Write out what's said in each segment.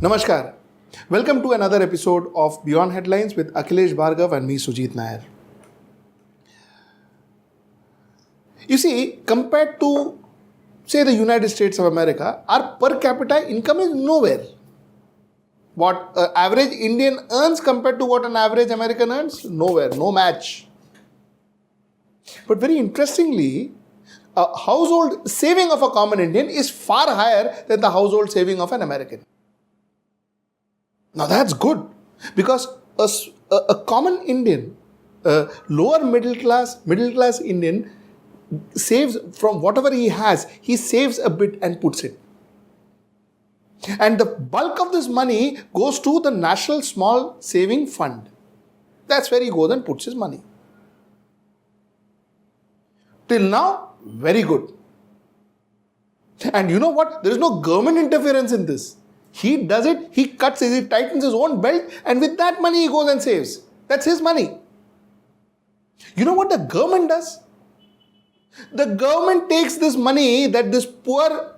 Namaskar. Welcome to another episode of Beyond Headlines with Akhilesh Bhargava and me, Sujit Nair. You see, compared to, say, the United States of America, our per capita income is nowhere. What an average Indian earns compared to what an average American earns? Nowhere, no match. But very interestingly, a household saving of a common Indian is far higher than the household saving of an American. Now that's good, because a common Indian, a lower middle class Indian saves from whatever he has, he saves a bit and puts it. And the bulk of this money goes to the National Small Saving Fund. That's where he goes and puts his money. Till now, very good. And you know what? There is no government interference in this. He does it, he tightens his own belt, and with that money he goes and saves. That's his money. You know what the government does? The government takes this money that this poor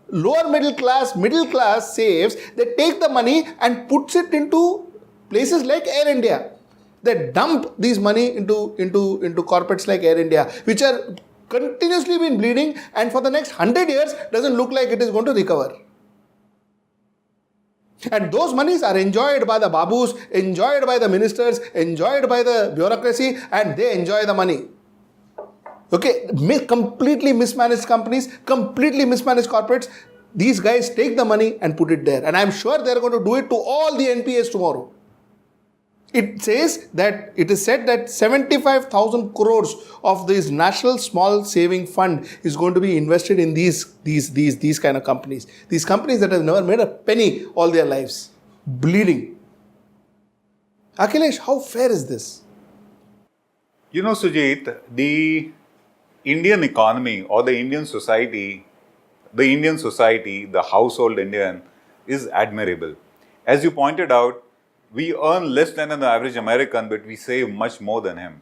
lower middle class saves, they take the money and puts it into places like Air India. They dump these money into corporates like Air India, which are continuously been bleeding, and for the next 100 years doesn't look like it is going to recover. And those monies are enjoyed by the babus, enjoyed by the ministers, enjoyed by the bureaucracy, and they enjoy the money. Okay, completely mismanaged companies, completely mismanaged corporates, these guys take the money and put it there. And I'm sure they're going to do it to all the NPAs tomorrow. It is said that 75,000 crores of this National Small Saving Fund is going to be invested in these kind of companies. These companies that have never made a penny all their lives. Bleeding. Akhilesh, how fair is this? You know, Sujit, the Indian economy or the Indian society, the household Indian is admirable. As you pointed out, we earn less than an average American, but we save much more than him.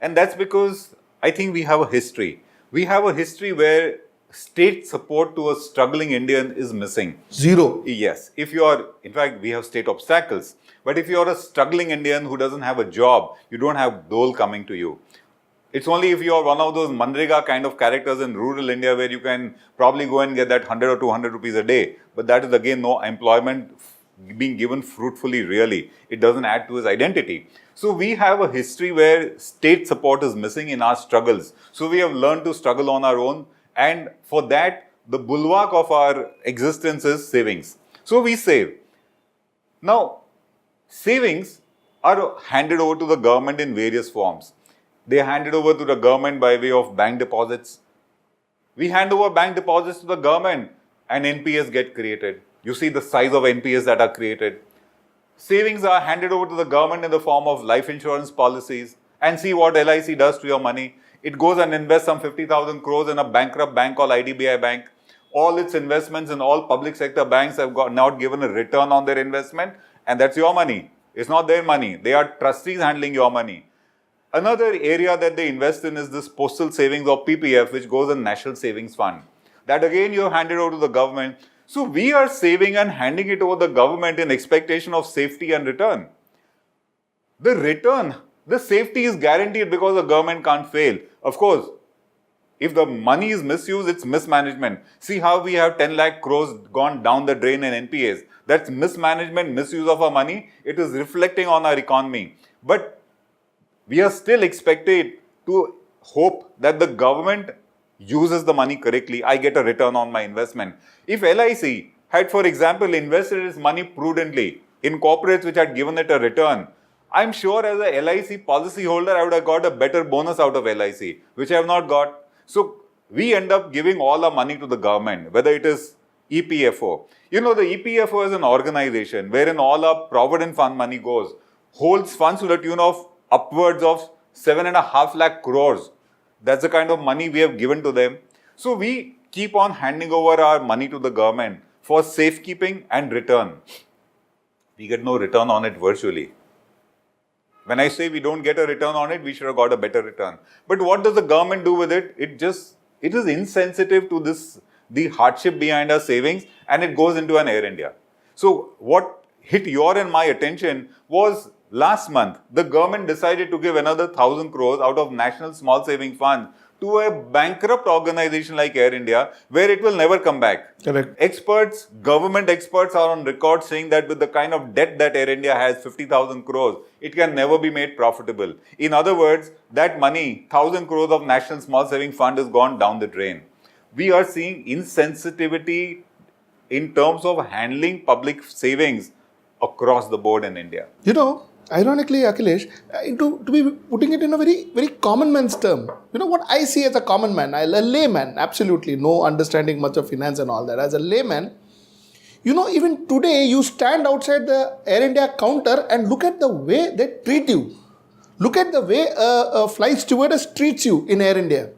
And that's because I think we have a history. We have a history where state support to a struggling Indian is missing. Zero. Yes. In fact, we have state obstacles. But if you're a struggling Indian who doesn't have a job, you don't have dole coming to you. It's only if you're one of those Manrega kind of characters in rural India where you can probably go and get that 100 or 200 rupees a day. But that is again no employment being given fruitfully really. It doesn't add to his identity. So we have a history where state support is missing in our struggles. So we have learned to struggle on our own, and for that the bulwark of our existence is savings. So we save. Now savings are handed over to the government in various forms. They are handed over to the government by way of bank deposits. We hand over bank deposits to the government and NPS get created. You see the size of NPS that are created. Savings are handed over to the government in the form of life insurance policies, and see what LIC does to your money. It goes and invests some 50,000 crores in a bankrupt bank called IDBI Bank. All its investments in all public sector banks have not given a return on their investment, and that's your money. It's not their money. They are trustees handling your money. Another area that they invest in is this postal savings or PPF, which goes in National Savings Fund. That again you have handed over to the government. So we are saving and handing it over the government in expectation of safety and return. The safety is guaranteed because the government can't fail. Of course, if the money is misused, it's mismanagement. See how we have 10 lakh crores gone down the drain in NPAs. That's mismanagement, misuse of our money. It is reflecting on our economy. But we are still expected to hope that the government uses the money correctly. I get a return on my investment. If LIC had, for example, invested its money prudently in corporates which had given it a return, I'm sure as a LIC policyholder, I would have got a better bonus out of LIC, which I have not got. So we end up giving all our money to the government, whether it is EPFO. You know, the EPFO is an organization wherein all our provident fund money goes, holds funds to the tune of upwards of 7.5 lakh crores. That's the kind of money we have given to them. So we keep on handing over our money to the government for safekeeping and return. We get no return on it virtually. When I say we don't get a return on it, we should have got a better return. But what does the government do with it? It is insensitive to the hardship behind our savings, and it goes into an Air India. So what hit your and my attention was last month, the government decided to give another 1,000 crores out of National Small Saving Fund to a bankrupt organization like Air India, where it will never come back. Correct. Experts, government experts are on record saying that with the kind of debt that Air India has, 50,000 crores, it can never be made profitable. In other words, that money, 1,000 crores of National Small Saving Fund has gone down the drain. We are seeing insensitivity in terms of handling public savings across the board in India. You know, ironically, Akhilesh, to be putting it in a very, very common man's term, you know, what I see as a common man, a layman, absolutely no understanding much of finance and all that. As a layman, you know, even today you stand outside the Air India counter and look at the way they treat you. Look at the way a flight stewardess treats you in Air India.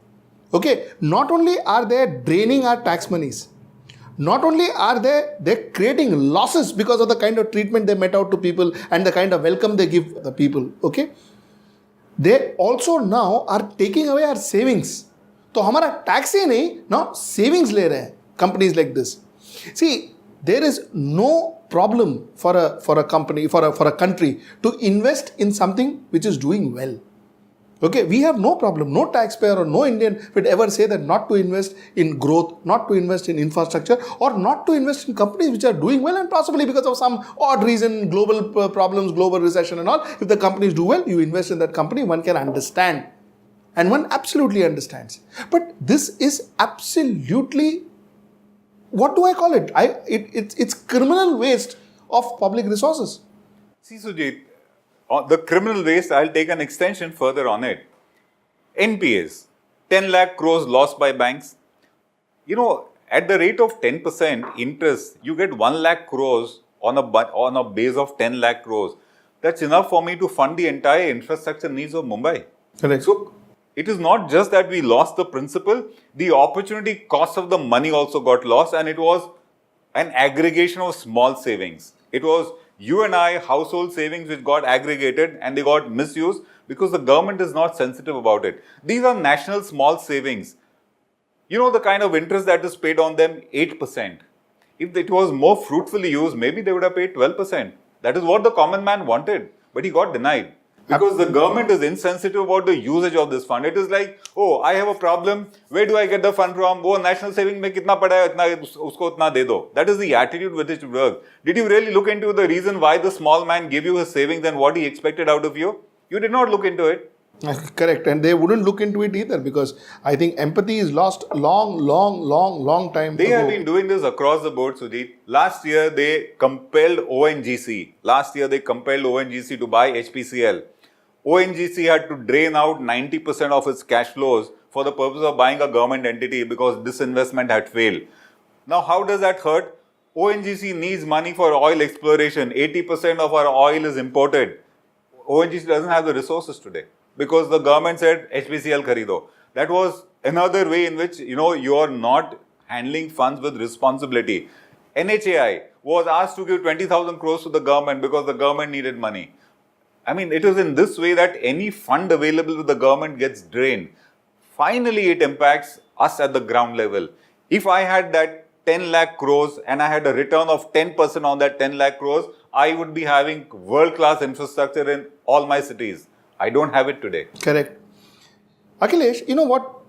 Okay, not only are they draining our tax monies, not only are they're creating losses because of the kind of treatment they met out to people and the kind of welcome they give the people, okay? They also now are taking away our savings. तो हमारा tax ही नहीं, now savings ले रहे हैं companies like this. See, there is no problem for a company, for a country to invest in something which is doing well. Okay, we have no problem. No taxpayer or no Indian would ever say that not to invest in growth, not to invest in infrastructure, or not to invest in companies which are doing well, and possibly because of some odd reason, global problems, global recession and all. If the companies do well, you invest in that company, one can understand. And one absolutely understands. But this is absolutely, what do I call it? It's criminal waste of public resources. See, Sujit, the criminal waste, I'll take an extension further on it. NPAs, 10 lakh crores lost by banks. You know, at the rate of 10% interest, you get 1 lakh crores on a base of 10 lakh crores. That's enough for me to fund the entire infrastructure needs of Mumbai. Correct. So, it is not just that we lost the principal, the opportunity cost of the money also got lost, and it was an aggregation of small savings. It was you and I, household savings which got aggregated and they got misused because the government is not sensitive about it. These are national small savings. You know the kind of interest that is paid on them, 8%. If it was more fruitfully used, maybe they would have paid 12%. That is what the common man wanted, but he got denied. Because the government is insensitive about the usage of this fund. It is like, oh, I have a problem. Where do I get the fund from? Oh, national saving mein kitna pada hai, usko utna de do. That is the attitude with which it works. Did you really look into the reason why the small man gave you his savings and what he expected out of you? You did not look into it. Correct. And they wouldn't look into it either because I think empathy is lost long time They ago. have been doing this across the board, Sujit. Last year, they compelled ONGC. To buy HPCL. ONGC had to drain out 90% of its cash flows for the purpose of buying a government entity because disinvestment had failed. Now, how does that hurt? ONGC needs money for oil exploration. 80% of our oil is imported. ONGC doesn't have the resources today because the government said HPCL kharido. That was another way in which, you are not handling funds with responsibility. NHAI was asked to give 20,000 crores to the government because the government needed money. I mean, it is in this way that any fund available with the government gets drained. Finally, it impacts us at the ground level. If I had that 10 lakh crores and I had a return of 10% on that 10 lakh crores, I would be having world-class infrastructure in all my cities. I don't have it today. Correct. Akhilesh, you know what?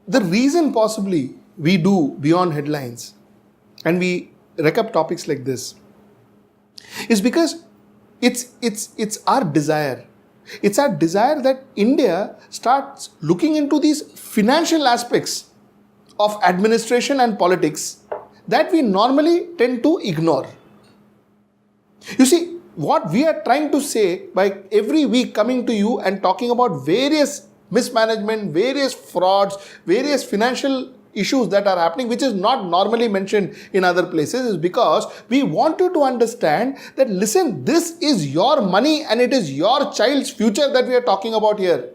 The reason possibly we do beyond headlines and we recap topics like this is because it's our desire. It's our desire that India starts looking into these financial aspects of administration and politics that we normally tend to ignore. You see, what we are trying to say by every week coming to you and talking about various mismanagement, various frauds, various financial issues that are happening, which is not normally mentioned in other places, is because we want you to understand that, listen, this is your money and it is your child's future that we are talking about here.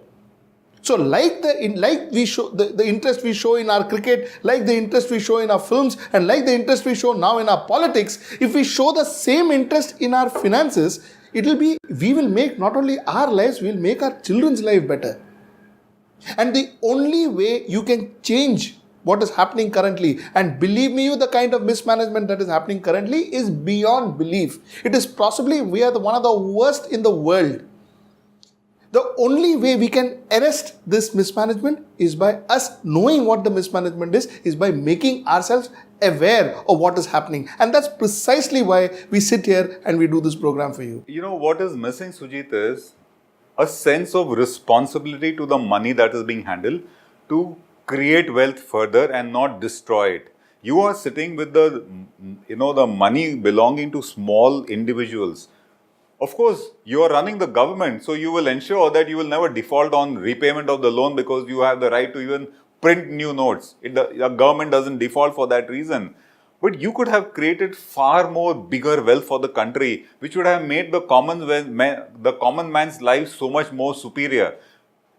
So we show the interest we show in our cricket, like the interest we show in our films, and like the interest we show now in our politics, if we show the same interest in our finances, we will make not only our lives, we will make our children's life better. And the only way you can change what is happening currently. And believe me, the kind of mismanagement that is happening currently is beyond belief. It is possibly, we are one of the worst in the world. The only way we can arrest this mismanagement is by us knowing what the mismanagement is by making ourselves aware of what is happening. And that's precisely why we sit here and we do this program for you. You know, what is missing, Sujit, is a sense of responsibility to the money that is being handled to create wealth further and not destroy it. You are sitting with the money belonging to small individuals. Of course, you are running the government, so you will ensure that you will never default on repayment of the loan because you have the right to even print new notes. The government doesn't default for that reason. But you could have created far more bigger wealth for the country, which would have made the common man's life so much more superior.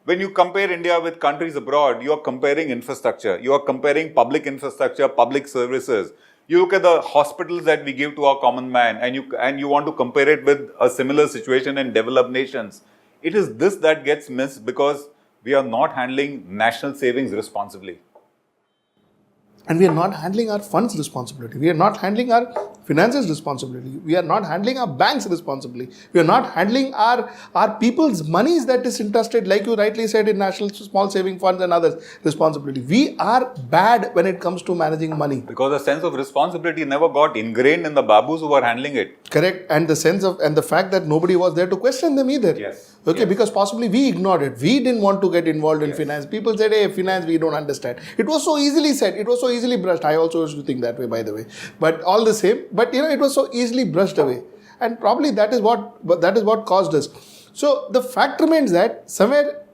When you compare India with countries abroad, you are comparing infrastructure, you are comparing public infrastructure, public services. You look at the hospitals that we give to our common man and you want to compare it with a similar situation in developed nations. It is this that gets missed because we are not handling national savings responsibly. And we are not handling our funds responsibly. We are not handling our finances responsibly. We are not handling our banks responsibly. We are not handling our people's monies that is entrusted, like you rightly said, in national small saving funds and others responsibility. We are bad when it comes to managing money. Because the sense of responsibility never got ingrained in the babus who were handling it. Correct. And the fact that nobody was there to question them either. Yes. Okay, yes. Because possibly we ignored it. We didn't want to get involved in finance. People said, hey, finance, we don't understand. It was so easily said. It was so easily brushed. I also used to think that way, by the way. But all the same, it was so easily brushed away. And probably that is what caused us. So the fact remains that somewhere,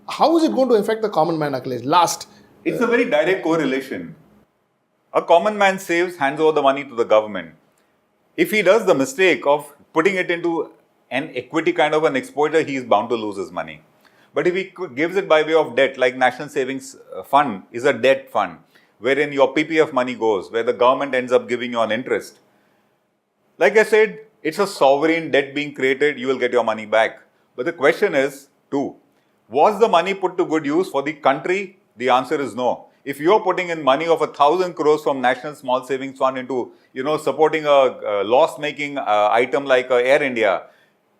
how is it going to affect the common man, Akhilesh? Last. It's a very direct correlation. A common man saves, hands over the money to the government. If he does the mistake of putting it into an equity kind of an exposure, he is bound to lose his money. But if he gives it by way of debt, like National Savings Fund is a debt fund, wherein your PPF money goes, where the government ends up giving you an interest. Like I said, it's a sovereign debt being created, you will get your money back. But the question is, was the money put to good use for the country? The answer is no. If you're putting in money of 1,000 crores from National Small Savings Fund into, supporting a loss-making item like Air India,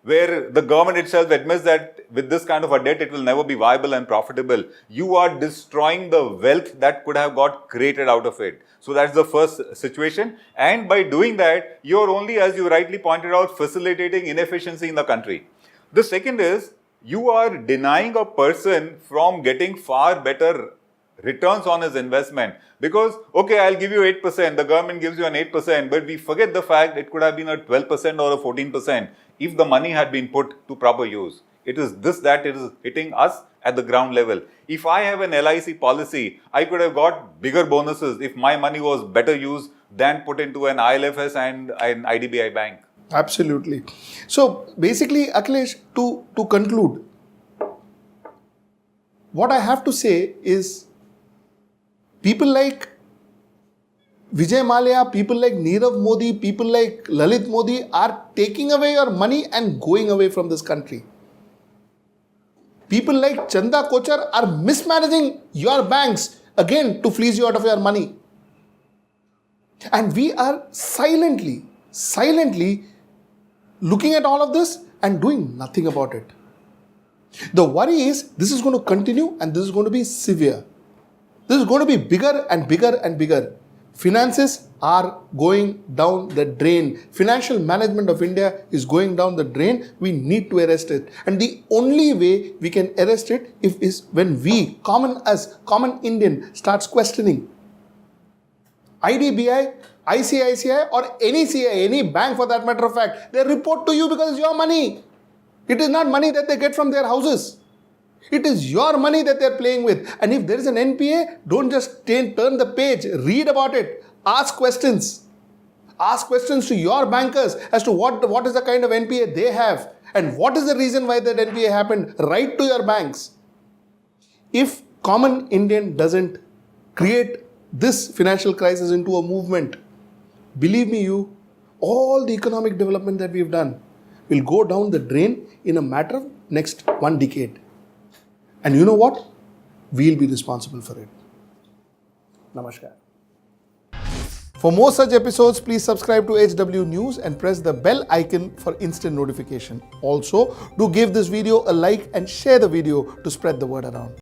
where the government itself admits that with this kind of a debt, it will never be viable and profitable, you are destroying the wealth that could have got created out of it. So that's the first situation. And by doing that, you're only, as you rightly pointed out, facilitating inefficiency in the country. The second is, you are denying a person from getting far better returns on his investment. Because, okay, I'll give you 8%, the government gives you an 8%, but we forget the fact it could have been a 12% or a 14% if the money had been put to proper use. It is this that is hitting us at the ground level. If I have an LIC policy, I could have got bigger bonuses if my money was better used than put into an ILFS and an IDBI bank. Absolutely. So basically, Akhilesh, to conclude, what I have to say is, people like Vijay Mallya, people like Nirav Modi, people like Lalit Modi are taking away your money and going away from this country. People like Chanda Kochar are mismanaging your banks again to fleece you out of your money. And we are silently looking at all of this and doing nothing about it. The worry is this is going to continue and this is going to be severe. This is going to be bigger and bigger and bigger. Finances are going down the drain. Financial management of India is going down the drain. We need to arrest it. And the only way we can arrest it is when we, common Indian, starts questioning. IDBI, ICICI or any bank for that matter of fact, they report to you because it's your money. It is not money that they get from their houses. It is your money that they're playing with. And if there is an NPA, don't just turn the page, read about it, ask questions. Ask questions to your bankers as to what is the kind of NPA they have and what is the reason why that NPA happened. Write to your banks. If common Indian doesn't create this financial crisis into a movement, believe me all the economic development that we've done will go down the drain in a matter of next 1 decade. And you know what? We'll be responsible for it. Namaskar. For more such episodes, please subscribe to HW News and press the bell icon for instant notification. Also, do give this video a like and share the video to spread the word around.